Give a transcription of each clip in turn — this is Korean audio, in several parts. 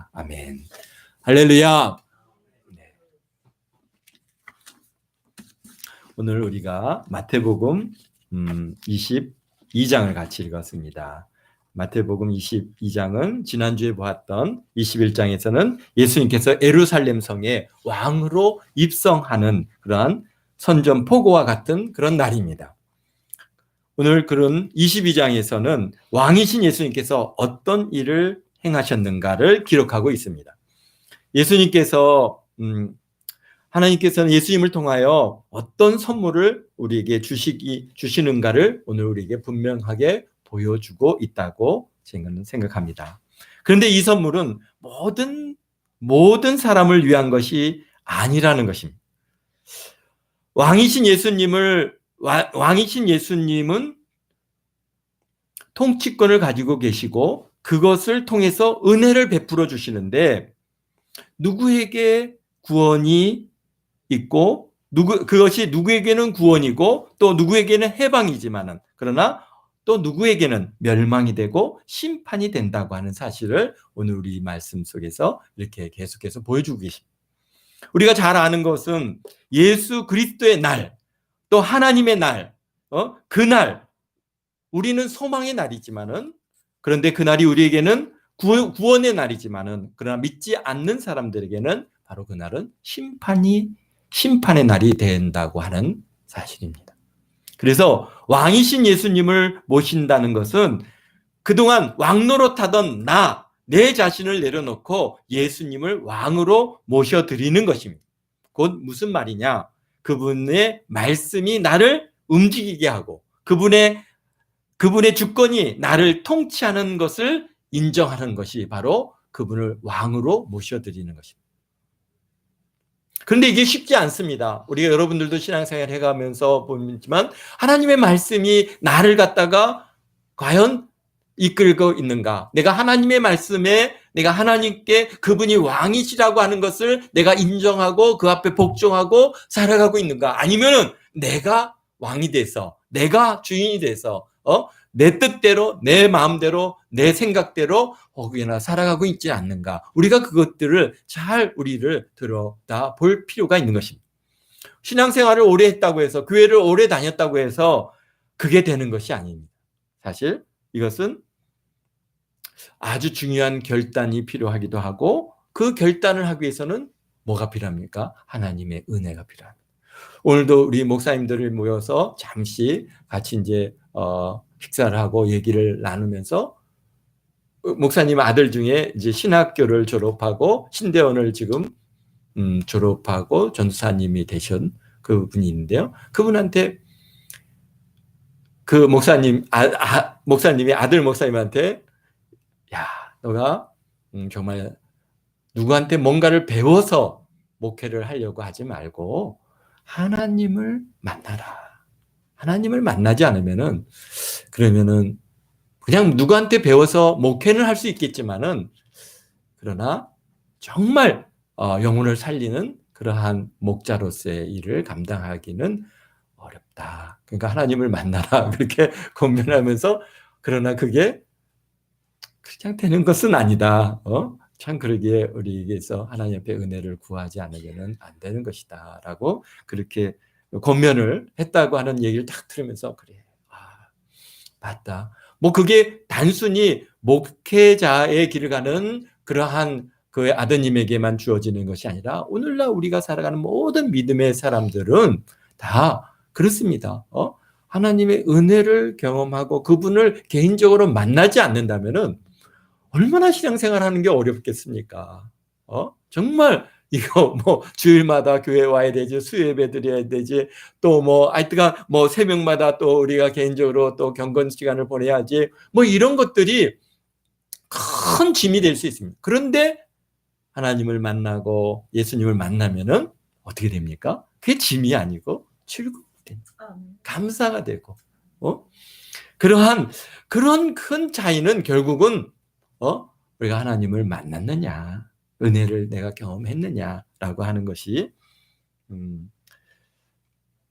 합니다. 아멘. 할렐루야. 네. 오늘 우리가 마태복음 22장을 같이 읽었습니다. 마태복음 22장은 지난주에 보았던 21장에서는 예수님께서 예루살렘 성에 왕으로 입성하는 그러한 선전포고와 같은 그런 날입니다. 오늘 그런 22장에서는 왕이신 예수님께서 어떤 일을 행하셨는가를 기록하고 있습니다. 하나님께서는 예수님을 통하여 어떤 선물을 우리에게 주시는가를 오늘 우리에게 분명하게 보여주고 있다고 저는 생각합니다. 그런데 이 선물은 모든 사람을 위한 것이 아니라는 것입니다. 왕이신 예수님은 통치권을 가지고 계시고 그것을 통해서 은혜를 베풀어 주시는데 누구에게 구원이 있고 그것이 누구에게는 구원이고 또 누구에게는 해방이지만은 그러나 또 누구에게는 멸망이 되고 심판이 된다고 하는 사실을 오늘 우리 말씀 속에서 이렇게 계속해서 보여주고 계십니다. 우리가 잘 아는 것은 예수 그리스도의 날, 또 하나님의 날, 그날 우리는 소망의 날이지만은 그런데 그날이 우리에게는 구원의 날이지만은 그러나 믿지 않는 사람들에게는 바로 그날은 심판의 날이 된다고 하는 사실입니다. 그래서 왕이신 예수님을 모신다는 것은 그동안 왕노릇하던 내 자신을 내려놓고 예수님을 왕으로 모셔드리는 것입니다. 곧 무슨 말이냐? 그분의 말씀이 나를 움직이게 하고 그분의 주권이 나를 통치하는 것을 인정하는 것이 바로 그분을 왕으로 모셔드리는 것입니다. 그런데 이게 쉽지 않습니다. 우리가 여러분들도 신앙생활 해가면서 보지만 하나님의 말씀이 나를 갖다가 과연 이끌고 있는가? 내가 하나님의 말씀에 내가 하나님께 그분이 왕이시라고 하는 것을 내가 인정하고 그 앞에 복종하고 살아가고 있는가? 아니면은 내가 왕이 돼서 내가 주인이 돼서 내 뜻대로 내 마음대로 내 생각대로 혹여나 살아가고 있지 않는가? 우리가 그것들을 잘 우리를 들여다 볼 필요가 있는 것입니다. 신앙생활을 오래 했다고 해서 교회를 오래 다녔다고 해서 그게 되는 것이 아닙니다. 사실 이것은 아주 중요한 결단이 필요하기도 하고 그 결단을 하기 위해서는 뭐가 필요합니까? 하나님의 은혜가 필요합니다. 오늘도 우리 목사님들을 모여서 잠시 같이 이제 식사를 하고 얘기를 나누면서 목사님 아들 중에 이제 신학교를 졸업하고 신대원을 지금 졸업하고 전도사님이 되신 그분이 있는데요. 그분한테 그 목사님이 아들 목사님한테 야, 너가 정말 누구한테 뭔가를 배워서 목회를 하려고 하지 말고 하나님을 만나라. 하나님을 만나지 않으면은 그러면은 그냥 누구한테 배워서 목회는 할 수 있겠지만은 그러나 정말 영혼을 살리는 그러한 목자로서의 일을 감당하기는 어렵다. 그러니까 하나님을 만나라 그렇게 권면하면서 그러나 그게 그냥 되는 것은 아니다. 참 그러기에 우리에게서 하나님 앞에 은혜를 구하지 않으면 안 되는 것이다 라고 그렇게 권면을 했다고 하는 얘기를 딱 들으면서 그래 맞다. 뭐 그게 단순히 목회자의 길을 가는 그러한 그 아드님에게만 주어지는 것이 아니라 오늘날 우리가 살아가는 모든 믿음의 사람들은 다 그렇습니다. 하나님의 은혜를 경험하고 그분을 개인적으로 만나지 않는다면은 얼마나 신앙생활하는 게 어렵겠습니까? 정말 이거 뭐 주일마다 교회 와야 되지, 수요예배 드려야 되지, 또 뭐 하여튼간 뭐 새벽마다 또 우리가 개인적으로 또 경건 시간을 보내야지, 뭐 이런 것들이 큰 짐이 될 수 있습니다. 그런데 하나님을 만나고 예수님을 만나면은 어떻게 됩니까? 그게 짐이 아니고 즐거움이 됩니다. 감사가 되고, 그런 큰 차이는 결국은 우리가 하나님을 만났느냐, 은혜를 내가 경험했느냐라고 하는 것이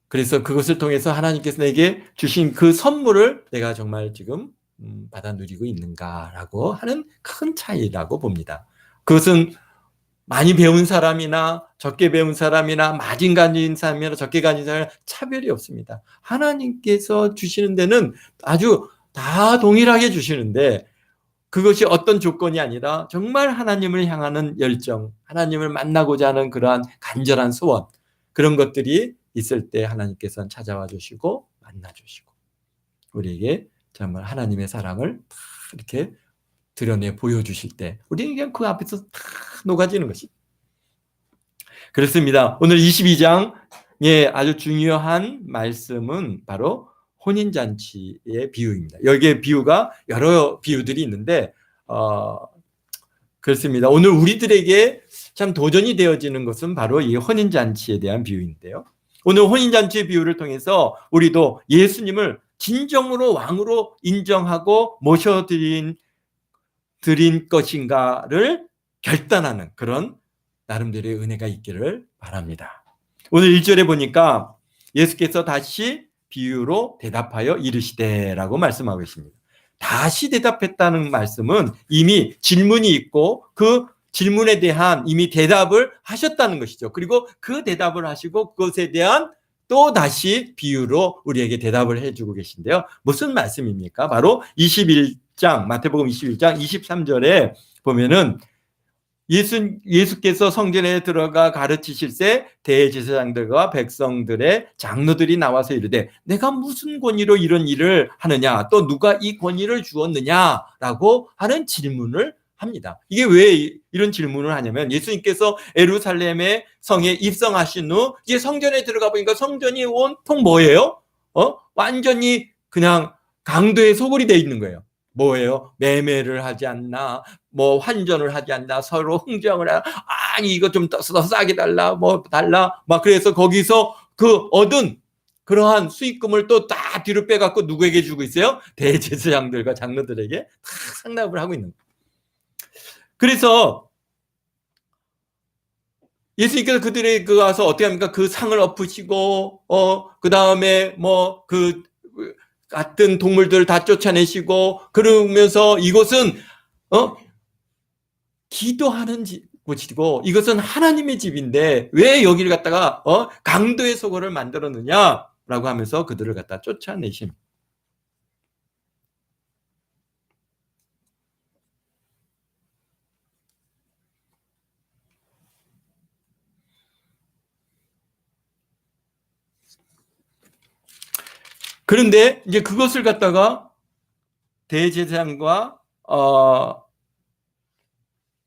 그래서 그것을 통해서 하나님께서 내게 주신 그 선물을 내가 정말 지금 받아 누리고 있는가라고 하는 큰 차이라고 봅니다. 그것은 많이 배운 사람이나 적게 배운 사람이나 많이 가진 사람이나 적게 가진 사람이나 차별이 없습니다. 하나님께서 주시는 데는 아주 다 동일하게 주시는데 그것이 어떤 조건이 아니라 정말 하나님을 향하는 열정, 하나님을 만나고자 하는 그러한 간절한 소원, 그런 것들이 있을 때 하나님께서는 찾아와 주시고 만나 주시고 우리에게 정말 하나님의 사랑을 이렇게 드러내 보여주실 때 우리는 그냥 그 앞에서 다 녹아지는 것이. 그렇습니다. 오늘 22장의 아주 중요한 말씀은 바로 혼인잔치의 비유입니다. 여기에 비유가 여러 비유들이 있는데 그렇습니다. 오늘 우리들에게 참 도전이 되어지는 것은 바로 이 혼인잔치에 대한 비유인데요. 오늘 혼인잔치의 비유를 통해서 우리도 예수님을 진정으로 왕으로 인정하고 모셔드린 것인가를 결단하는 그런 나름대로의 은혜가 있기를 바랍니다. 오늘 1절에 보니까 예수께서 다시 비유로 대답하여 이르시되라고 말씀하고 있습니다. 다시 대답했다는 말씀은 이미 질문이 있고 그 질문에 대한 이미 대답을 하셨다는 것이죠. 그리고 그 대답을 하시고 그것에 대한 또 다시 비유로 우리에게 대답을 해주고 계신데요. 무슨 말씀입니까? 바로 21장 마태복음 21장 23절에 보면은 예수께서 성전에 들어가 가르치실새 대제사장들과 백성들의 장로들이 나와서 이르되 내가 무슨 권위로 이런 일을 하느냐 또 누가 이 권위를 주었느냐라고 하는 질문을 합니다. 이게 왜 이런 질문을 하냐면 예수님께서 예루살렘의 성에 입성하신 후 이제 성전에 들어가 보니까 성전이 온통 뭐예요? 완전히 그냥 강도의 소굴이 되어 있는 거예요. 뭐예요? 매매를 하지 않나, 뭐 환전을 하지 않나, 서로 흥정을 하나, 아니 이거 좀 더 싸게 달라, 뭐 달라, 막 그래서 거기서 그 얻은 그러한 수익금을 또 다 뒤로 빼갖고 누구에게 주고 있어요? 대제사장들과 장로들에게 다 상납을 하고 있는 거예요. 그래서 예수님께서 그들에게 가서 어떻게 합니까? 그 상을 엎으시고, 그 다음에 뭐 같은 동물들을 다 쫓아내시고 그러면서 이곳은 기도하는 곳이고 이것은 하나님의 집인데 왜 여기를 갖다가 강도의 소굴을 만들었느냐라고 하면서 그들을 갖다 쫓아내심. 그런데 이제 그것을 갖다가 대제사장과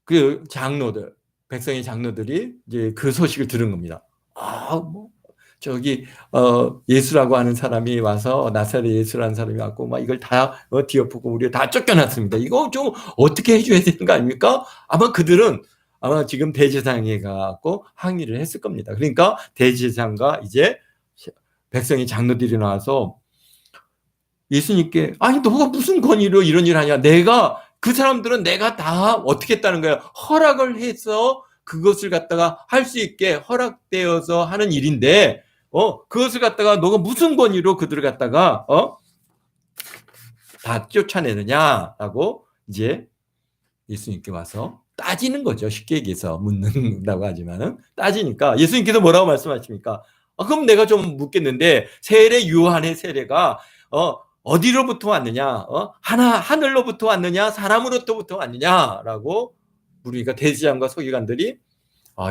그 장로들, 백성의 장로들이 이제 그 소식을 들은 겁니다. 저기 예수라고 하는 사람이 와서 나사렛 예수라는 사람이 왔고 막 이걸 다 뒤엎고 우리가 다 쫓겨났습니다. 이거 좀 어떻게 해줘야 되는 거 아닙니까? 아마 그들은 아마 지금 대제사장에 가고 항의를 했을 겁니다. 그러니까 대제사장과 이제 백성의 장로들이 나와서 예수님께 아니 너가 무슨 권위로 이런 일을 하냐, 그 사람들은 내가 다 어떻게 했다는 거야, 허락을 해서 그것을 갖다가 할 수 있게 허락되어서 하는 일인데 그것을 갖다가 너가 무슨 권위로 그들을 갖다가 다 쫓아내느냐라고 이제 예수님께 와서 따지는 거죠. 쉽게 얘기해서 묻는다고 하지만은 따지니까 예수님께서 뭐라고 말씀하십니까? 그럼 내가 좀 묻겠는데 세례 요한의 세례가 어디로부터 왔느냐? 하늘로부터 왔느냐? 사람으로부터 왔느냐라고 우리가 대제사장과 서기관들이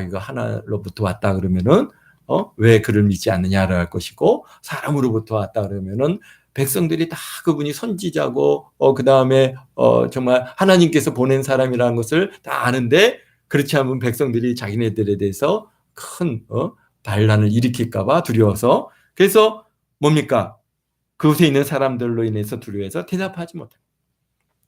이거 하늘로부터 왔다 그러면은 왜 그를 믿지 않느냐를 할 것이고 사람으로부터 왔다 그러면은 백성들이 다 그분이 선지자고 그 다음에 정말 하나님께서 보낸 사람이라는 것을 다 아는데 그렇지 않으면 백성들이 자기네들에 대해서 큰 반란을 일으킬까봐 두려워서 그래서 뭡니까? 그곳에 있는 사람들로 인해서 두려워해서 대답하지 못해요.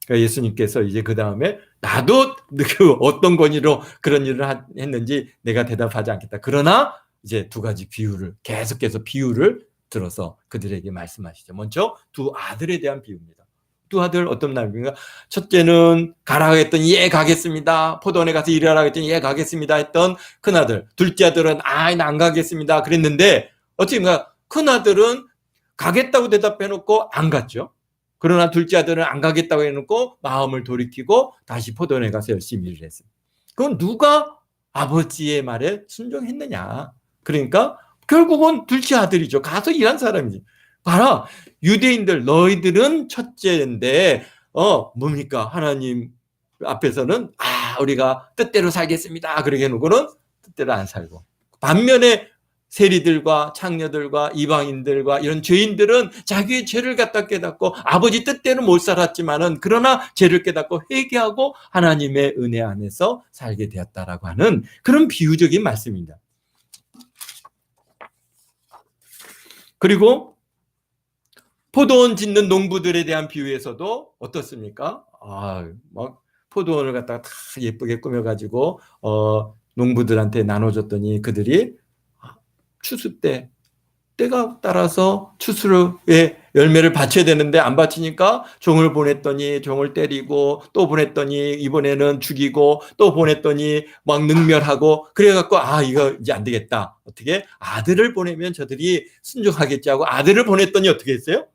그러니까 예수님께서 이제 그 다음에 나도 그 어떤 권위로 그런 일을 했는지 내가 대답하지 않겠다. 그러나 이제 두 가지 비유를 계속해서 비유를 들어서 그들에게 말씀하시죠. 먼저 두 아들에 대한 비유입니다. 두 아들 어떤 날입니까? 첫째는 가라 했더니 예 가겠습니다. 포도원에 가서 일하라 했더니 예 가겠습니다 했던 큰아들. 둘째 아들은 나 안 가겠습니다 그랬는데 어떻게 큰아들은 가겠다고 대답해놓고 안 갔죠. 그러나 둘째 아들은 안 가겠다고 해놓고 마음을 돌이키고 다시 포도원에 가서 열심히 일을 했어요. 그건 누가 아버지의 말에 순종했느냐. 그러니까 결국은 둘째 아들이죠. 가서 일한 사람이지. 봐라, 유대인들 너희들은 첫째인데 뭡니까? 하나님 앞에서는 우리가 뜻대로 살겠습니다. 그러게 해놓고는 뜻대로 안 살고, 반면에 세리들과 창녀들과 이방인들과 이런 죄인들은 자기의 죄를 갖다 깨닫고 아버지 뜻대로 못 살았지만은 그러나 죄를 깨닫고 회개하고 하나님의 은혜 안에서 살게 되었다라고 하는 그런 비유적인 말씀입니다. 그리고 포도원 짓는 농부들에 대한 비유에서도 어떻습니까? 막 포도원을 갖다가 다 예쁘게 꾸며가지고 농부들한테 나눠줬더니 그들이 추수 때가 따라서 추수의 열매를 바쳐야 되는데 안 바치니까 종을 보냈더니 종을 때리고, 또 보냈더니 이번에는 죽이고, 또 보냈더니 막 능멸하고, 그래갖고 이거 이제 안 되겠다. 어떻게? 아들을 보내면 저들이 순종하겠지 하고 아들을 보냈더니 어떻게 했어요?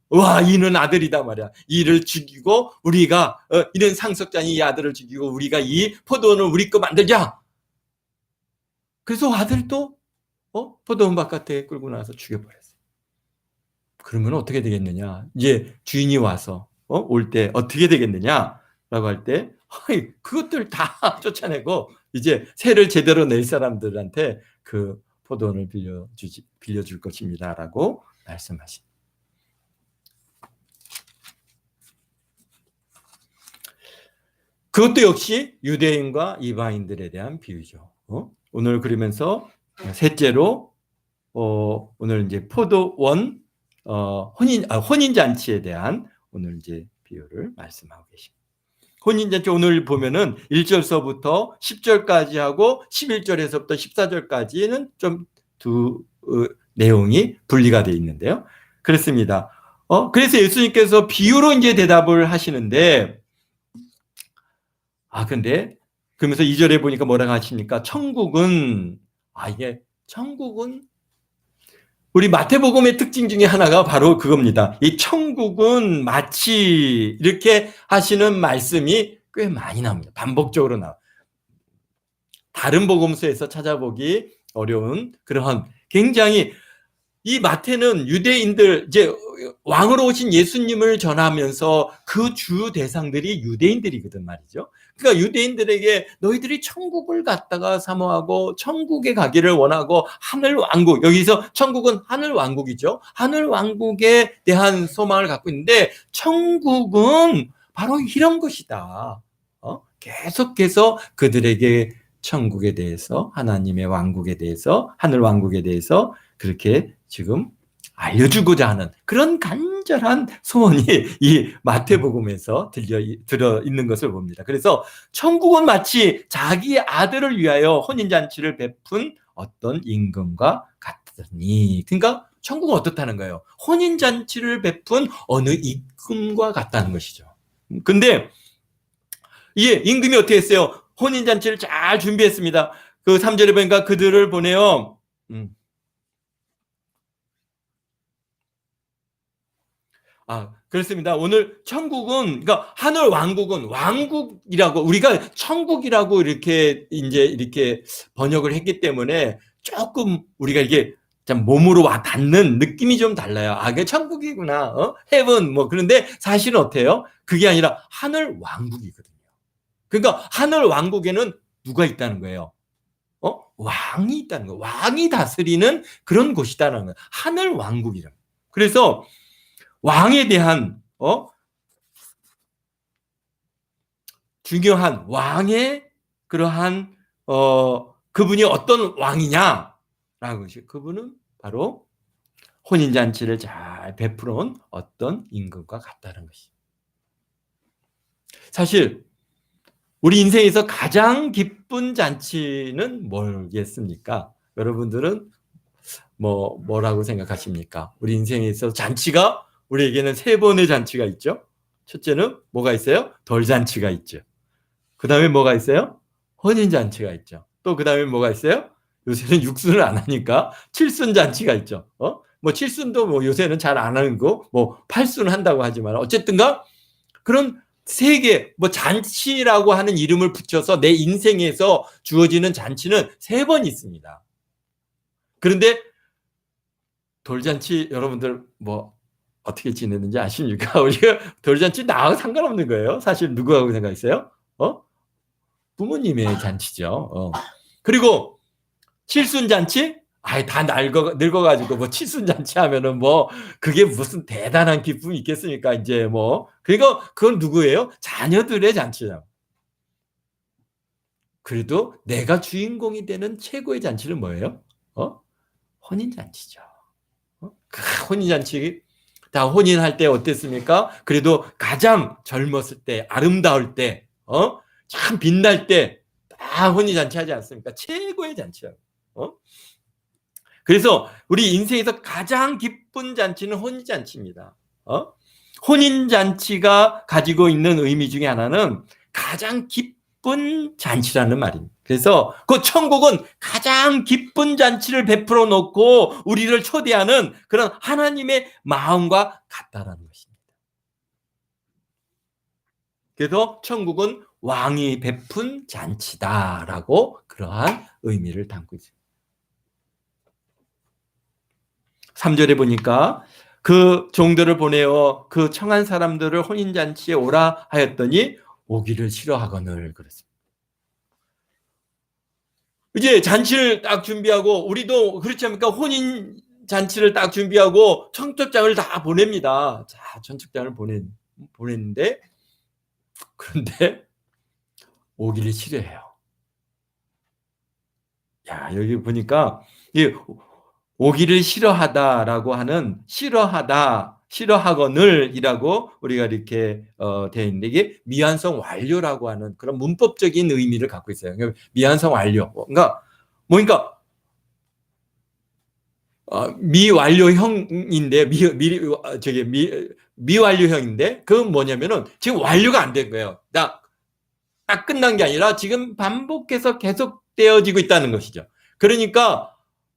와, 이는 아들이다 말이야. 이를 죽이고 우리가 이런 상속자니 이 아들을 죽이고 우리가 이 포도원을 우리 거 만들자. 그래서 아들도 포도원 바깥에 끌고 나서 죽여버렸어요. 그러면 어떻게 되겠느냐? 이제 주인이 와서 올 때 어떻게 되겠느냐라고 할 때 그것들 다 쫓아내고 이제 세를 제대로 낼 사람들한테 그 포도원을 빌려줄 것입니다라고 말씀하십니다. 그것도 역시 유대인과 이방인들에 대한 비유죠. 오늘 그러면서 셋째로 오늘 이제 포도원 혼인잔치에 대한 오늘 이제 비유를 말씀하고 계십니다. 혼인잔치 오늘 보면은 1절서부터 10절까지 하고 11절에서부터 14절까지는 좀 두 내용이 분리가 되어 있는데요. 그렇습니다. 그래서 예수님께서 비유로 이제 대답을 하시는데, 근데 그러면서 2절에 보니까 뭐라고 하십니까? 천국은 우리 마태복음의 특징 중에 하나가 바로 그겁니다. 이 천국은 마치 이렇게 하시는 말씀이 꽤 많이 나옵니다. 반복적으로 나와요. 다른 복음서에서 찾아보기 어려운 그러한 굉장히, 이 마태는 유대인들, 이제 왕으로 오신 예수님을 전하면서 그 주 대상들이 유대인들이거든 말이죠. 그러니까 유대인들에게 너희들이 천국을 갖다가 사모하고 천국에 가기를 원하고 하늘 왕국, 여기서 천국은 하늘 왕국이죠. 하늘 왕국에 대한 소망을 갖고 있는데 천국은 바로 이런 것이다. 계속해서 그들에게 천국에 대해서, 하나님의 왕국에 대해서, 하늘 왕국에 대해서 그렇게 지금 알려주고자 하는 그런 간절한 소원이 이 마태복음에서 들어 있는 것을 봅니다. 그래서 천국은 마치 자기 아들을 위하여 혼인잔치를 베푼 어떤 임금과 같으니, 그러니까 천국은 어떻다는 거예요? 혼인잔치를 베푼 어느 임금과 같다는 것이죠. 근데 이 임금이 어떻게 했어요? 혼인잔치를 잘 준비했습니다. 그 3절에 보니까 그들을 보내요. 그렇습니다. 오늘 천국은, 그러니까 하늘 왕국은 왕국이라고, 우리가 천국이라고 이렇게 번역을 했기 때문에 조금 우리가 이게 참 몸으로 와 닿는 느낌이 좀 달라요. 그게 천국이구나. 헤븐 그런데 사실은 어때요? 그게 아니라 하늘 왕국이거든요. 그러니까 하늘 왕국에는 누가 있다는 거예요? 왕이 있다는 거예요. 왕이 다스리는 그런 곳이다라는 거예요. 하늘 왕국이라. 그래서 왕에 대한 중요한 왕의 그러한 그분이 어떤 왕이냐라는 것이, 그분은 바로 혼인잔치를 잘 베풀어온 어떤 임금과 같다는 것이. 사실 우리 인생에서 가장 기쁜 잔치는 뭐겠습니까? 여러분들은 뭐라고 생각하십니까? 우리 인생에서 잔치가, 우리에게는 3번의 잔치가 있죠. 첫째는 뭐가 있어요? 돌잔치가 있죠. 그 다음에 뭐가 있어요? 혼인잔치가 있죠. 또 그 다음에 뭐가 있어요? 요새는 육순을 안 하니까 칠순잔치가 있죠. 칠순도 요새는 잘 안 하는 거, 팔순 한다고 하지만 어쨌든가 그런 세계, 뭐 잔치라고 하는 이름을 붙여서 내 인생에서 주어지는 잔치는 3번 있습니다. 그런데 돌잔치 여러분들 뭐 어떻게 지내는지 아십니까? 우리가 돌잔치 나하고 상관없는 거예요. 사실 누구하고 생각했어요? 부모님의 잔치죠. 그리고 칠순잔치? 아이, 다 늙어가지고 뭐 칠순잔치 하면은 뭐 그게 무슨 대단한 기쁨이 있겠습니까? 이제 뭐. 그리고 그건 누구예요? 자녀들의 잔치죠. 그래도 내가 주인공이 되는 최고의 잔치는 뭐예요? 혼인잔치죠. 그 혼인잔치, 다 혼인할 때 어땠습니까? 그래도 가장 젊었을 때, 아름다울 때, 참 빛날 때, 다 혼인잔치 하지 않습니까? 최고의 잔치요. 그래서 우리 인생에서 가장 기쁜 잔치는 혼인잔치입니다. 혼인잔치가 가지고 있는 의미 중에 하나는 가장 기쁜 잔치라는 말입니다. 그래서 그 천국은 가장 기쁜 잔치를 베풀어 놓고 우리를 초대하는 그런 하나님의 마음과 같다라는 것입니다. 그래서 천국은 왕이 베푼 잔치다라고 그러한 의미를 담고 있습니다. 3절에 보니까 그 종들을 보내어 그 청한 사람들을 혼인잔치에 오라 하였더니 오기를 싫어하거늘 그랬습니다. 이제 잔치를 딱 준비하고, 우리도 그렇지 않습니까? 혼인잔치를 딱 준비하고 청첩장을 다 보냅니다. 자, 청첩장을 보냈는데, 그런데 오기를 싫어해요. 야, 여기 보니까 이 오기를 싫어하다라고 하는 싫어하거늘이라고 우리가 이렇게 되어 있는데, 이게 미완성 완료라고 하는 그런 문법적인 의미를 갖고 있어요. 미완성 완료. 그러니까 미완료형인데 미완료형인데 그건 뭐냐면은 지금 완료가 안 된 거예요. 딱 끝난 게 아니라 지금 반복해서 계속 되어지고 있다는 것이죠. 그러니까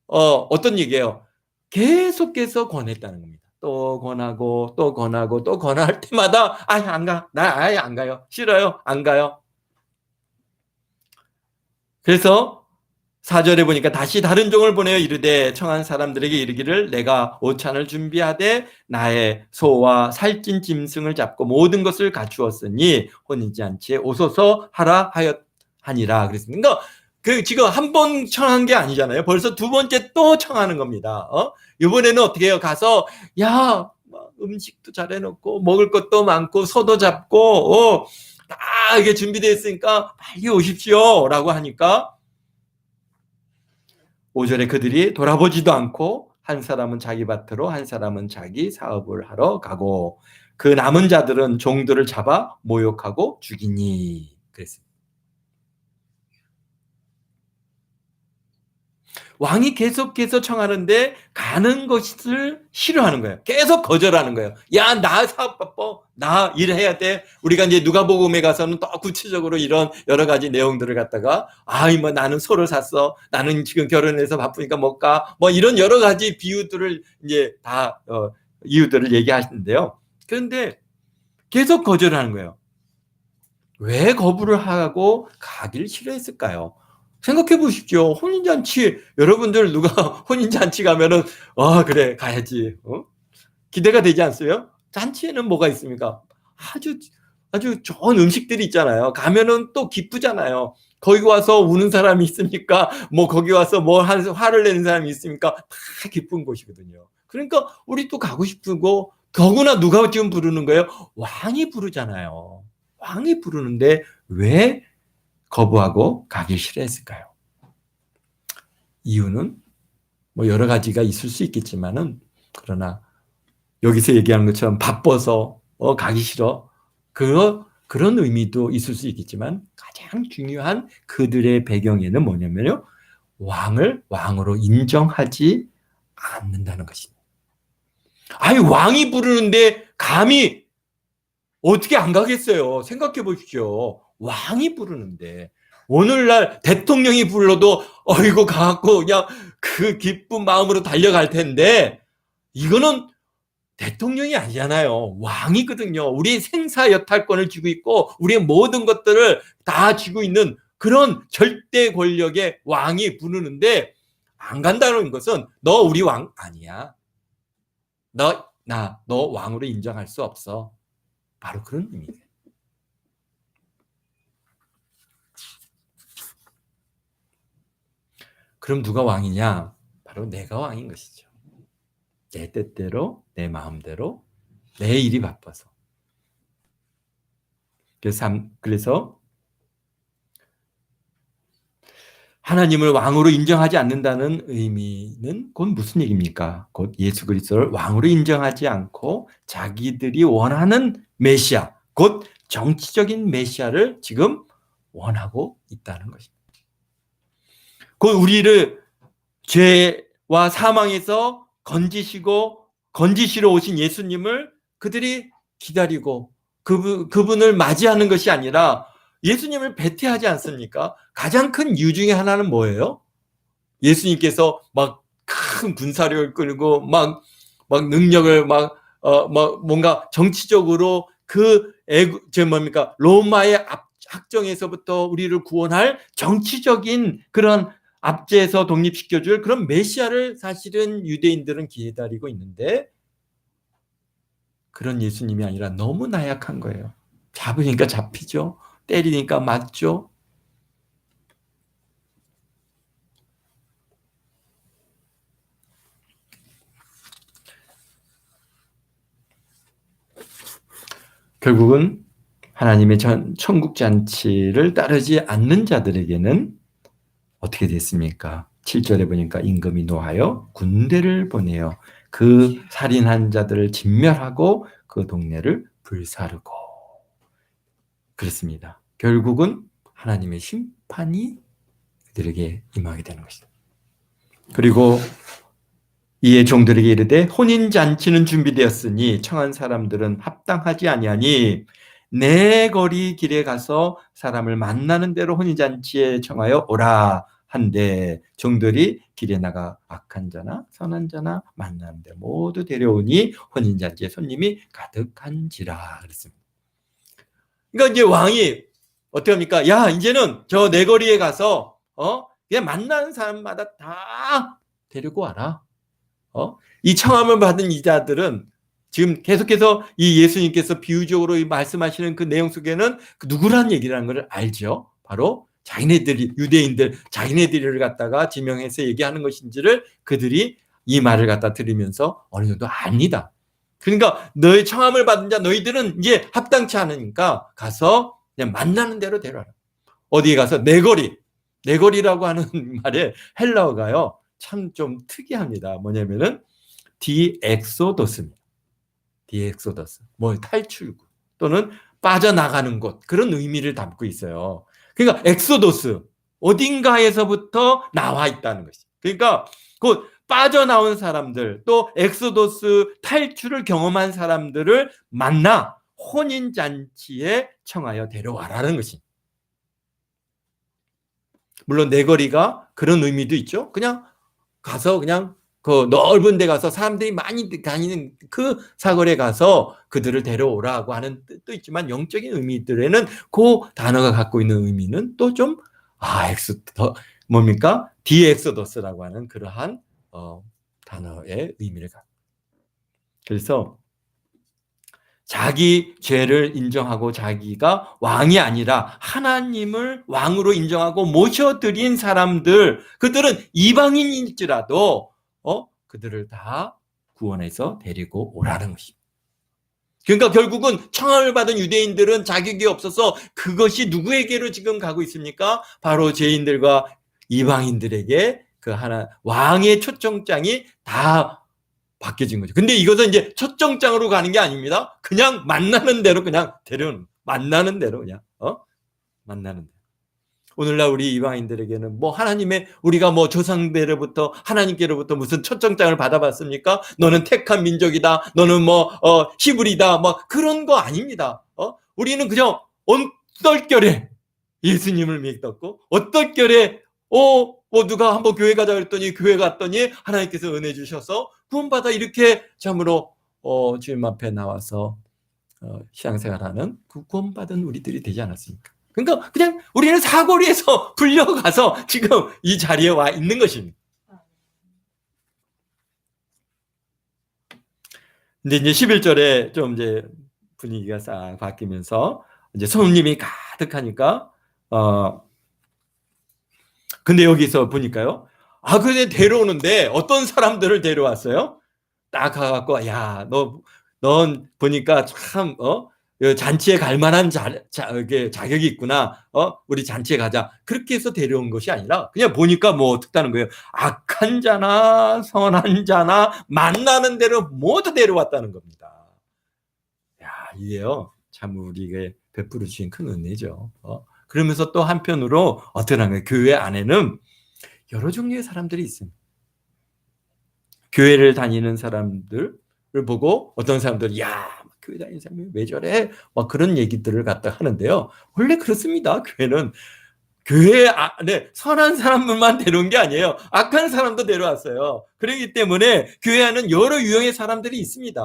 어떤 얘기예요? 계속해서 권했다는 겁니다. 또 권하고 또 권하고 또 권할 때마다 아예 안 가. 나 아예 안 가요. 싫어요. 안 가요. 그래서 4절에 보니까 다시 다른 종을 보내어 이르되 청한 사람들에게 이르기를 내가 오찬을 준비하되 나의 소와 살찐 짐승을 잡고 모든 것을 갖추었으니 혼인잔치에 오소서 하라 하니라 그랬습니다. 그러니까 그 지금 한 번 청한 게 아니잖아요. 벌써 2번째 또 청하는 겁니다. 이번에는 어떻게 해요? 가서 야, 음식도 잘 해놓고 먹을 것도 많고 소도 잡고 다 이게 준비되어 있으니까 빨리 오십시오 라고 하니까 5절에 그들이 돌아보지도 않고 한 사람은 자기 밭으로 한 사람은 자기 사업을 하러 가고 그 남은 자들은 종들을 잡아 모욕하고 죽이니 그랬습니다. 왕이 계속해서 청하는데 가는 것을 싫어하는 거예요. 계속 거절하는 거예요. 야, 나 사업 바빠. 나 일해야 돼. 우리가 이제 누가복음에 가서는 또 구체적으로 이런 여러 가지 내용들을 갖다가 뭐 나는 소를 샀어. 나는 지금 결혼해서 바쁘니까 못 가. 뭐 이런 여러 가지 비유들을 이제 다 이유들을 얘기하시는데요. 그런데 계속 거절하는 거예요. 왜 거부를 하고 가기를 싫어했을까요? 생각해 보십시오. 혼인잔치, 여러분들 누가 혼인잔치 가면은, 그래, 가야지. 기대가 되지 않어요? 잔치에는 뭐가 있습니까? 아주 좋은 음식들이 있잖아요. 가면은 또 기쁘잖아요. 거기 와서 우는 사람이 있습니까? 뭐 거기 와서 뭐 화를 내는 사람이 있습니까? 다 기쁜 곳이거든요. 그러니까 우리 또 가고 싶고, 더구나 누가 지금 부르는 거예요? 왕이 부르잖아요. 왕이 부르는데 왜 거부하고 가기 싫어했을까요? 이유는 뭐 여러 가지가 있을 수 있겠지만은, 그러나 여기서 얘기하는 것처럼 바빠서 가기 싫어, 그런 의미도 있을 수 있겠지만, 가장 중요한 그들의 배경에는 뭐냐면요, 왕을 왕으로 인정하지 않는다는 것입니다. 아니, 왕이 부르는데 감히 어떻게 안 가겠어요? 생각해 보십시오. 왕이 부르는데, 오늘날 대통령이 불러도 이거 가갖고 그냥 그 기쁜 마음으로 달려갈 텐데, 이거는 대통령이 아니잖아요. 왕이거든요. 우리의 생사 여탈권을 쥐고 있고 우리의 모든 것들을 다 쥐고 있는 그런 절대 권력의 왕이 부르는데 안 간다는 것은 너 우리 왕 아니야. 너 왕으로 인정할 수 없어. 바로 그런 의미예요. 그럼 누가 왕이냐? 바로 내가 왕인 것이죠. 내 뜻대로, 내 마음대로, 내 일이 바빠서. 그래서 하나님을 왕으로 인정하지 않는다는 의미는 곧 무슨 얘기입니까? 곧 예수 그리스도를 왕으로 인정하지 않고 자기들이 원하는 메시아, 곧 정치적인 메시아를 지금 원하고 있다는 것입니다. 곧 우리를 죄와 사망에서 건지시러 오신 예수님을 그들이 기다리고 그분을 맞이하는 것이 아니라 예수님을 배태하지 않습니까? 가장 큰 이유 중에 하나는 뭐예요? 예수님께서 막 큰 군사력을 끌고 막 능력을 뭔가 정치적으로 로마의 학정에서부터 우리를 구원할 정치적인 그런 압제에서 독립시켜줄 그런 메시아를 사실은 유대인들은 기다리고 있는데 그런 예수님이 아니라 너무 나약한 거예요. 잡으니까 잡히죠. 때리니까 맞죠. 결국은 하나님의 천국 잔치를 따르지 않는 자들에게는 어떻게 됐습니까? 7절에 보니까 임금이 노하여 군대를 보내요. 그 살인한 자들을 진멸하고 그 동네를 불사르고 그렇습니다. 결국은 하나님의 심판이 그들에게 임하게 되는 것이다. 그리고 이에 종들에게 이르되 혼인잔치는 준비되었으니 청한 사람들은 합당하지 아니하니 내 거리 길에 가서 사람을 만나는 대로 혼인잔치에 청하여 오라 한데 종들이 길에 나가 악한 자나 선한 자나 만나는 데 모두 데려오니 혼인잔치에 손님이 가득한지라 그랬습니다. 그러니까 이제 왕이 어떻게 합니까? 야, 이제는 저 내 거리에 가서 그냥 만나는 사람마다 다 데리고 와라. 이 청함을 받은 이자들은 지금 계속해서 이 예수님께서 비유적으로 말씀하시는 그 내용 속에는 그 누구란 얘기라는 걸 알죠. 바로 자기네들이 유대인들 자기네들을 갖다가 지명해서 얘기하는 것인지를 그들이 이 말을 갖다 들으면서 어느 정도 압니다. 그러니까 너희 청함을 받은 자 너희들은 이제 합당치 않으니까 가서 그냥 만나는 대로 데려와라. 어디에 가서 내거리라고 하는 말에 헬라어가요. 참 좀 특이합니다. 뭐냐면은 디엑소더스입니다. 디엑소더스. 뭐 탈출구 또는 빠져나가는 곳 그런 의미를 담고 있어요. 그러니까 엑소더스 어딘가에서부터 나와 있다는 것이. 그러니까 곧 빠져나온 사람들 또 엑소더스 탈출을 경험한 사람들을 만나 혼인잔치에 청하여 데려와라는 것이. 물론 내거리가 그런 의미도 있죠. 그냥 가서 그냥 그 넓은 데 가서 사람들이 많이 다니는 그 사거리에 가서 그들을 데려오라고 하는 뜻도 있지만 영적인 의미들에는 그 단어가 갖고 있는 의미는 또 좀 뭡니까? 디엑소더스라고 하는 그러한 단어의 의미를 갖고. 그래서 자기 죄를 인정하고 자기가 왕이 아니라 하나님을 왕으로 인정하고 모셔드린 사람들, 그들은 이방인일지라도 그들을 다 구원해서 데리고 오라는 것입니다. 그러니까 결국은 청함을 받은 유대인들은 자격이 없어서 그것이 누구에게로 지금 가고 있습니까? 바로 죄인들과 이방인들에게 그 하나 왕의 초청장이 다 바뀌어진 거죠. 근데 이것은 이제 초청장으로 가는 게 아닙니다. 그냥 만나는 대로 그냥 데려오는, 만나는 대로 그냥 만나는 대로. 오늘날 우리 이방인들에게는 뭐 하나님의 우리가 뭐 조상들로부터 하나님께로부터 무슨 초청장을 받아봤습니까? 너는 택한 민족이다. 너는 뭐 히브리다. 뭐 그런 거 아닙니다. 우리는 그냥 얼떨결에 예수님을 믿었고 얼떨결에 누가 한번 교회 가자 그랬더니 교회 갔더니 하나님께서 은혜 주셔서 구원받아 이렇게 참으로 주님 앞에 나와서 신앙생활하는 그 구원받은 우리들이 되지 않았습니까? 그러니까 그냥 우리는 사거리에서 불려가서 지금 이 자리에 와 있는 것입니다. 근데 이제 11절에 좀 이제 분위기가 싹 바뀌면서 이제 손님이 가득하니까 근데 여기서 보니까요. 근데 데려오는데 어떤 사람들을 데려왔어요? 딱 가갖고 넌 보니까 참 잔치에 갈 만한 자격이 있구나. 우리 잔치에 가자. 그렇게 해서 데려온 것이 아니라 그냥 보니까 뭐 어떻다는 거예요. 악한 자나 선한 자나 만나는 대로 모두 데려왔다는 겁니다. 이게요. 참 우리에게 베풀어 주신 큰 은혜죠. 그러면서 또 한편으로 어떻게 하는 거예요? 교회 안에는 여러 종류의 사람들이 있습니다. 교회를 다니는 사람들을 보고 어떤 사람들은 교회 다니는 사람이 왜 저래? 막 그런 얘기들을 갖다 하는데요. 원래 그렇습니다. 교회는 교회 안에 선한 사람들만 데려온 게 아니에요. 악한 사람도 데려왔어요. 그렇기 때문에 교회 안에는 여러 유형의 사람들이 있습니다.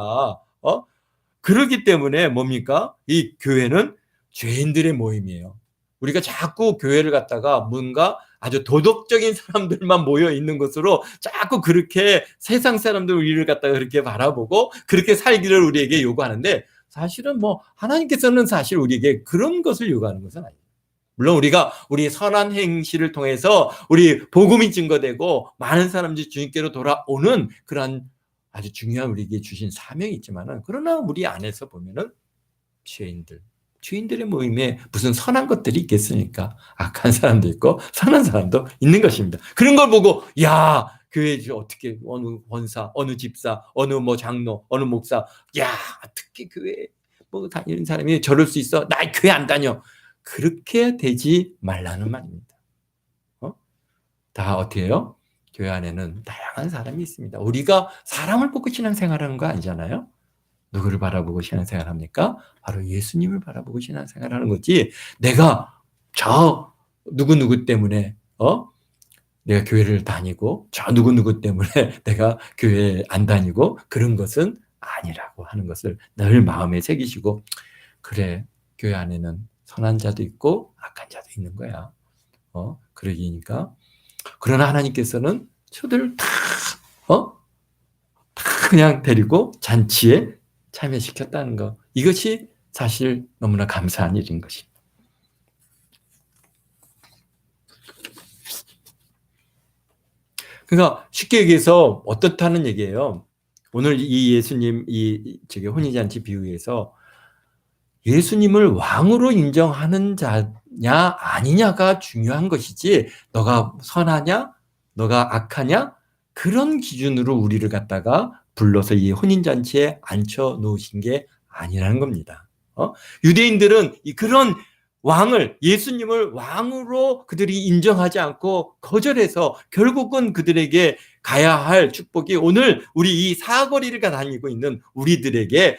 그렇기 때문에 뭡니까? 이 교회는 죄인들의 모임이에요. 우리가 자꾸 교회를 갖다가 뭔가 아주 도덕적인 사람들만 모여 있는 것으로 자꾸 그렇게 세상 사람들 우리를 갖다가 그렇게 바라보고 그렇게 살기를 우리에게 요구하는데 사실은 뭐 하나님께서는 사실 우리에게 그런 것을 요구하는 것은 아니에요. 물론 우리가 우리 선한 행실을 통해서 우리 복음이 증거되고 많은 사람들이 주님께로 돌아오는 그런 아주 중요한 우리에게 주신 사명이 있지만은 그러나 우리 안에서 보면은 죄인들의 모임에 무슨 선한 것들이 있겠습니까? 악한 사람도 있고 선한 사람도 있는 것입니다. 그런 걸 보고 교회 어떻게 어느 권사, 어느 집사, 어느 뭐 장로, 어느 목사, 어떻게 교회 뭐 다니는 사람이 저럴 수 있어? 나 교회 안 다녀. 그렇게 되지 말라는 말입니다. 다 어떻게 해요? 교회 안에는 다양한 사람이 있습니다. 우리가 사람을 뽑고 신앙생활하는 거 아니잖아요. 누구를 바라보고 신앙생활합니까? 바로 예수님을 바라보고 신앙생활하는 거지. 내가 저 누구누구 때문에 내가 교회를 다니고 저 누구누구 때문에 내가 교회 안 다니고 그런 것은 아니라고 하는 것을 늘 마음에 새기시고 그래 교회 안에는 선한 자도 있고 악한 자도 있는 거야. 그러니까 그러나 하나님께서는 저들 다 그냥 데리고 잔치에 참여시켰다는 거. 이것이 사실 너무나 감사한 일인 것입니다. 그러니까 쉽게 얘기해서 어떻다는 얘기예요. 오늘 이 예수님 혼인잔치 비유에서 예수님을 왕으로 인정하는 자냐 아니냐가 중요한 것이지 너가 선하냐 너가 악하냐 그런 기준으로 우리를 갖다가 불러서 이 혼인잔치에 앉혀놓으신 게 아니라는 겁니다. 유대인들은 그런 왕을 예수님을 왕으로 그들이 인정하지 않고 거절해서 결국은 그들에게 가야 할 축복이 오늘 우리 이 사거리를 다니고 있는 우리들에게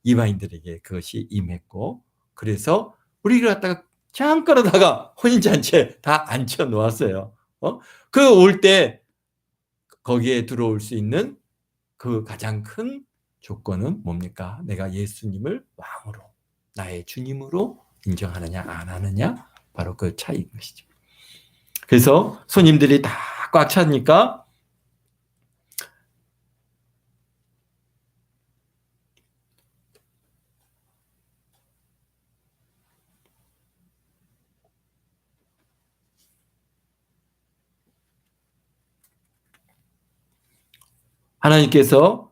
이방인들에게 그것이 임했고 그래서 우리를 갖다가 잠깐하다가 혼인잔치에 다 앉혀 놓았어요. 그 올 때 거기에 들어올 수 있는 그 가장 큰 조건은 뭡니까? 내가 예수님을 왕으로 나의 주님으로 인정하느냐 안 하느냐 바로 그 차이인 것이죠. 그래서 손님들이 다 꽉 차니까 하나님께서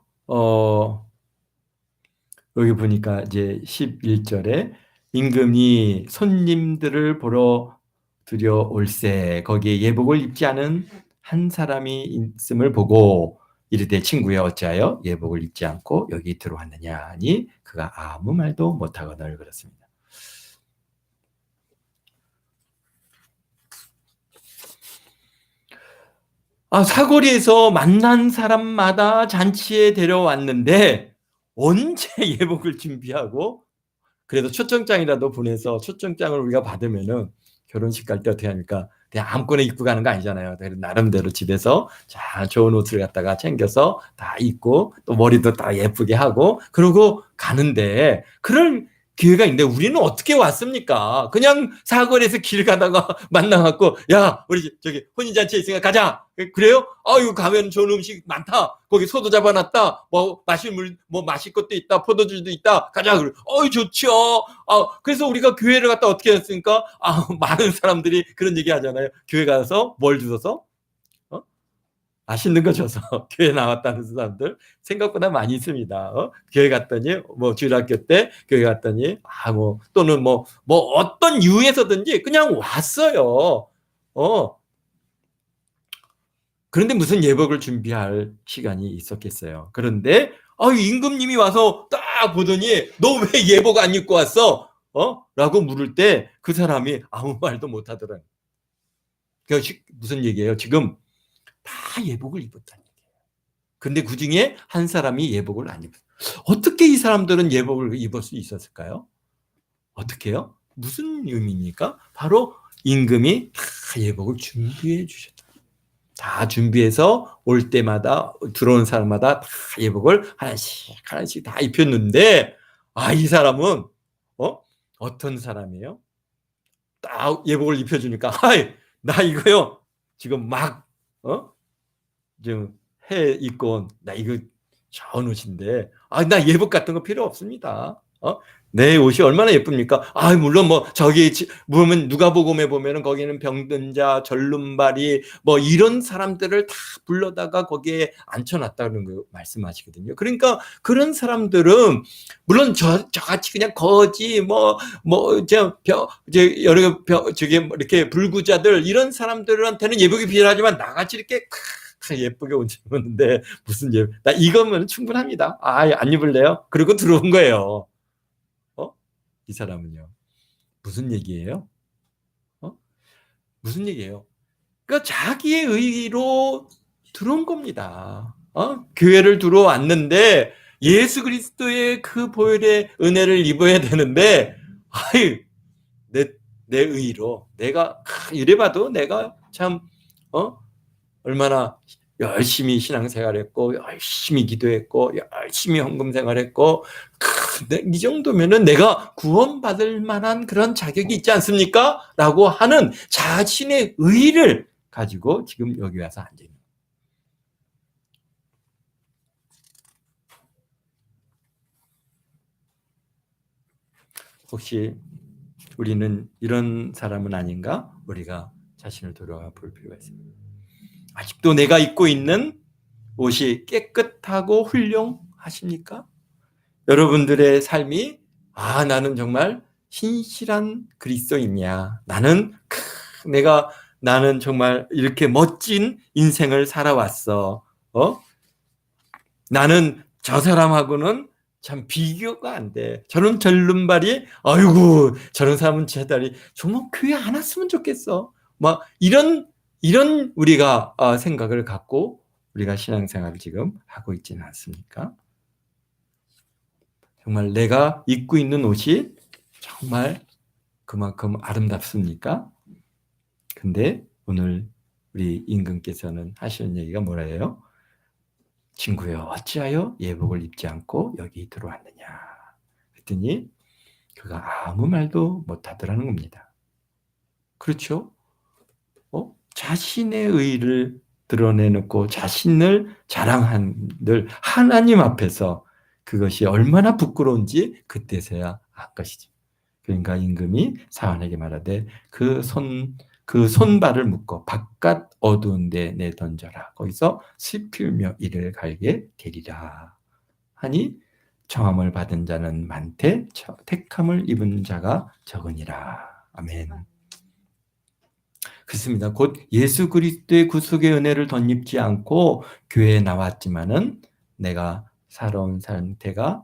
여기 보니까 이제 11절에 임금이 손님들을 보러 들여올세 거기에 예복을 입지 않은 한 사람이 있음을 보고 이르되 친구야 어찌하여 예복을 입지 않고 여기 들어왔느냐 하니 그가 아무 말도 못하거늘 그렇습니다. 사거리에서 만난 사람마다 잔치에 데려왔는데 언제 예복을 준비하고 그래도 초청장이라도 보내서 초청장을 우리가 받으면은 결혼식 갈 때 어떻게 합니까? 그냥 아무거나 입고 가는 거 아니잖아요. 나름대로 집에서 자 좋은 옷을 갖다가 챙겨서 다 입고 또 머리도 다 예쁘게 하고 그러고 가는데 그럴 기회가 있는데 우리는 어떻게 왔습니까? 그냥 사거리에서 길 가다가 만나갖고 야 우리 저기 혼인잔치에 있으니까 가자. 그래요? 이거 가면 좋은 음식 많다. 거기 소도 잡아놨다. 뭐 마실 물, 뭐 마실 것도 있다. 포도주도 있다. 가자. 좋죠. 그래서 우리가 교회를 갔다 어떻게 했습니까? 많은 사람들이 그런 얘기 하잖아요. 교회 가서 뭘 주워서? 맛있는 거 줘서 교회 나왔다는 사람들 생각보다 많이 있습니다. 교회 갔더니 뭐 주일학교 때 교회 갔더니 뭐 또는 뭐 어떤 이유에서든지 그냥 왔어요. 그런데 무슨 예복을 준비할 시간이 있었겠어요. 그런데 임금님이 와서 딱 보더니 너 왜 예복 안 입고 왔어? 라고 물을 때 그 사람이 아무 말도 못 하더라고요. 무슨 얘기예요? 지금 다 예복을 입었다는 얘기예요. 근데 그 중에 한 사람이 예복을 안 입었어요. 어떻게 이 사람들은 예복을 입을 수 있었을까요? 어떻게요? 무슨 의미입니까? 바로 임금이 다 예복을 준비해 주셨다. 다 준비해서 올 때마다 들어온 사람마다 다 예복을 하나씩 다 입혔는데 이 사람은 어떤 사람이에요? 딱 예복을 입혀주니까 나 이거요 지금 막 지금 해 입고 나 이거 좋은 옷인데 나 예복 같은 거 필요 없습니다. 내 옷이 얼마나 예쁩니까? 물론 뭐 저기 보면 누가복음에 보면은 거기는 병든 자, 절름발이 뭐 이런 사람들을 다 불러다가 거기에 앉혀놨다는 거 말씀하시거든요. 그러니까 그런 사람들은 물론 저같이 그냥 거지 저기 이렇게 불구자들 이런 사람들한테는 예복이 필요하지만 나같이 이렇게 예쁘게 옷 입었는데 무슨 나 이거면 충분합니다. 안 입을래요? 그리고 들어온 거예요. 이 사람은요. 무슨 얘기예요? 무슨 얘기예요? 그러니까 자기의 의로 들어온 겁니다. 교회를 들어왔는데 예수 그리스도의 그 보혈의 은혜를 입어야 되는데 내 의로 내가 이래봐도 내가 참 얼마나 열심히 신앙생활했고 열심히 기도했고 열심히 헌금생활했고 이 정도면은 내가 구원받을 만한 그런 자격이 있지 않습니까? 라고 하는 자신의 의의를 가지고 지금 여기 와서 앉아 있는 거예요. 혹시 우리는 이런 사람은 아닌가? 우리가 자신을 돌아와 볼 필요가 있습니다. 아직도 내가 입고 있는 옷이 깨끗하고 훌륭하십니까? 여러분들의 삶이 나는 정말 신실한 그리스도인이야. 나는 정말 이렇게 멋진 인생을 살아왔어. 나는 저 사람하고는 참 비교가 안 돼. 저런 절름발이 아이고 저런 사람은 제 다리 정말 교회 안 왔으면 좋겠어. 막 이런 우리가 생각을 갖고 우리가 신앙생활을 지금 하고 있지는 않습니까? 정말 내가 입고 있는 옷이 정말 그만큼 아름답습니까? 근데 오늘 우리 임금께서는 하시는 얘기가 뭐래요? 친구여 어찌하여 예복을 입지 않고 여기 들어왔느냐 그랬더니 그가 아무 말도 못하더라는 겁니다. 그렇죠? 자신의 의의를 드러내놓고 자신을 자랑한들 하나님 앞에서 그것이 얼마나 부끄러운지 그때서야 알 것이죠. 그러니까 임금이 사환에게 말하되 그 손발을 묶어 바깥 어두운 데 내던져라. 거기서 슬피며 이를 갈게 되리라. 하니 청함을 받은 자는 많되 택함을 입은 자가 적으니라. 아멘. 그렇습니다. 곧 예수 그리스도의 구속의 은혜를 덧입지 않고 교회에 나왔지만은 내가 살아온 상태가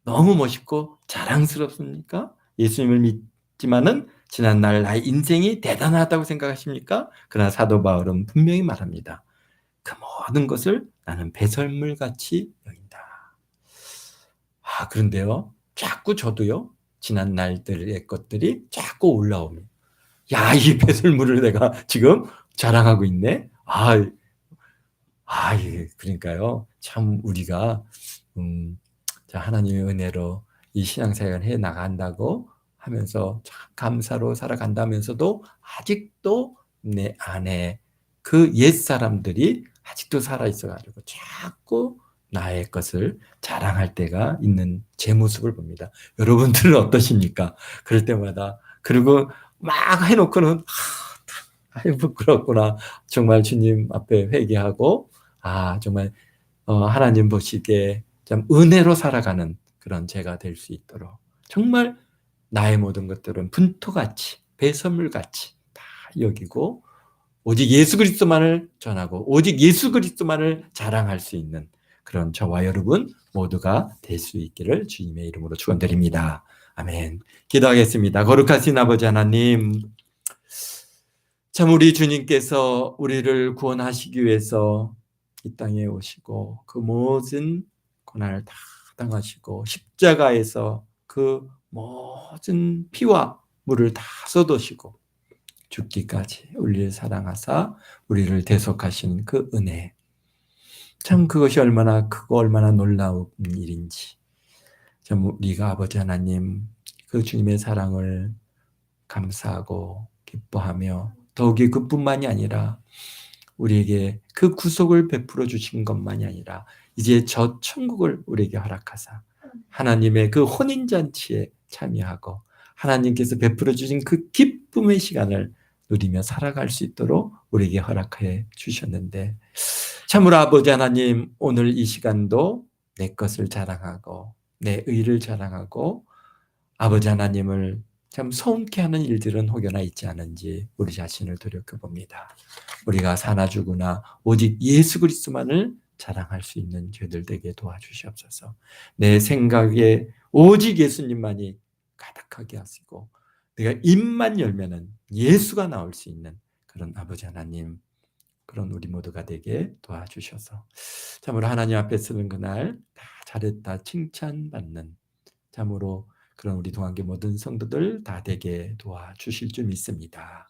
너무 멋있고 자랑스럽습니까? 예수님을 믿지만은 지난날 나의 인생이 대단하다고 생각하십니까? 그러나 사도 바울은 분명히 말합니다. 그 모든 것을 나는 배설물같이 여긴다. 그런데요. 자꾸 저도요. 지난 날들의 것들이 자꾸 올라오면 야, 이 배설물을 내가 지금 자랑하고 있네. 예, 그러니까요. 참 우리가 자, 하나님의 은혜로 이 신앙생활을 해 나간다고 하면서 참 감사로 살아간다면서도 아직도 내 안에 그 옛 사람들이 아직도 살아 있어가지고 자꾸 나의 것을 자랑할 때가 있는 제 모습을 봅니다. 여러분들은 어떠십니까? 그럴 때마다 그리고 막 해놓고는 아유 부끄럽구나. 정말 주님 앞에 회개하고 정말 하나님 보시기에 좀 은혜로 살아가는 그런 제가 될 수 있도록 정말 나의 모든 것들은 분토같이 배설물같이 다 여기고 오직 예수 그리스도만을 전하고 오직 예수 그리스도만을 자랑할 수 있는 그런 저와 여러분 모두가 될 수 있기를 주님의 이름으로 축원드립니다. 아멘. 기도하겠습니다. 거룩하신 아버지 하나님, 참 우리 주님께서 우리를 구원하시기 위해서 이 땅에 오시고 그 모든 고난을 다 당하시고 십자가에서 그 모든 피와 물을 다 쏟으시고 죽기까지 우리를 사랑하사 우리를 대속하신 그 은혜, 참 그것이 얼마나 크고 얼마나 놀라운 일인지, 참 우리가 아버지 하나님 그 주님의 사랑을 감사하고 기뻐하며 더욱이 그뿐만이 아니라 우리에게 그 구속을 베풀어 주신 것만이 아니라 이제 저 천국을 우리에게 허락하사 하나님의 그 혼인잔치에 참여하고 하나님께서 베풀어 주신 그 기쁨의 시간을 누리며 살아갈 수 있도록 우리에게 허락해 주셨는데, 참으로 아버지 하나님 오늘 이 시간도 내 것을 자랑하고 내 의를 자랑하고 아버지 하나님을 참 서운케 하는 일들은 혹여나 있지 않은지 우리 자신을 돌이켜봅니다. 우리가 사나 죽으나 오직 예수 그리스도만을 자랑할 수 있는 죄들 되게 도와주시옵소서. 내 생각에 오직 예수님만이 가득하게 하시고 내가 입만 열면은 예수가 나올 수 있는 그런 아버지 하나님, 그런 우리 모두가 되게 도와주셔서 참으로 하나님 앞에 서는 그날 다 잘했다 칭찬받는 참으로 그런 우리 동안계 모든 성도들 다 되게 도와주실 줄 믿습니다.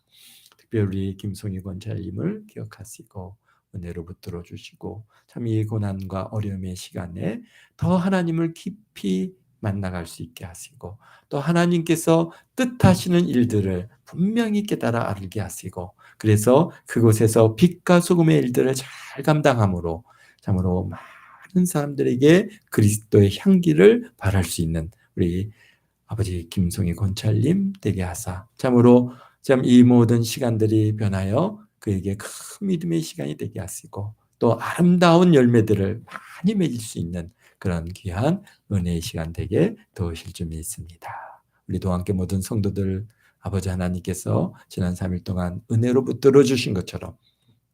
특별히 김송희 권사님을 기억하시고 은혜로 붙들어 주시고 참 이 고난과 어려움의 시간에 더 하나님을 깊이 만나갈 수 있게 하시고 또 하나님께서 뜻하시는 일들을 분명히 깨달아 알게 하시고 그래서 그곳에서 빛과 소금의 일들을 잘 감당함으로 참으로 많은 사람들에게 그리스도의 향기를 발할 수 있는 우리 아버지 김송희 권찰님 되게 하사 참으로 참 이 모든 시간들이 변하여 그에게 큰 믿음의 시간이 되게 하시고 또 아름다운 열매들을 많이 맺을 수 있는 그런 귀한 은혜의 시간 되게 도우실 줄 믿습니다. 우리도 함께 모든 성도들 아버지 하나님께서 지난 3일 동안 은혜로 붙들어 주신 것처럼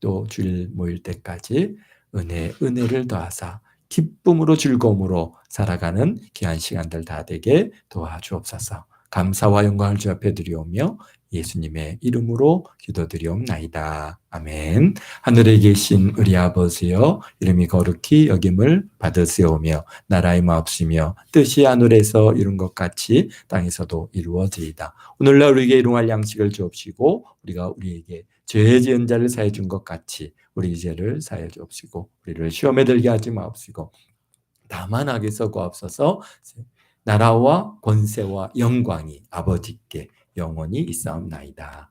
또 주일 모일 때까지 은혜를 더하사 기쁨으로 즐거움으로 살아가는 귀한 시간들 다 되게 도와주옵소서. 감사와 영광을 주 앞에 드리오며 예수님의 이름으로 기도드리옵나이다. 아멘. 하늘에 계신 우리 아버지여, 이름이 거룩히 여김을 받으시오며 나라의 마옵시며 뜻이 하늘에서 이룬 것 같이 땅에서도 이루어지이다. 오늘날 우리에게 일용할 양식을 주옵시고 우리가 우리에게 죄 지은 자를 사해 준 것 같이 우리 죄를 사해 주옵시고 우리를 시험에 들게 하지 마옵시고 다만 악에서 구하옵소서. 나라와 권세와 영광이 아버지께 영원히 있사옵나이다.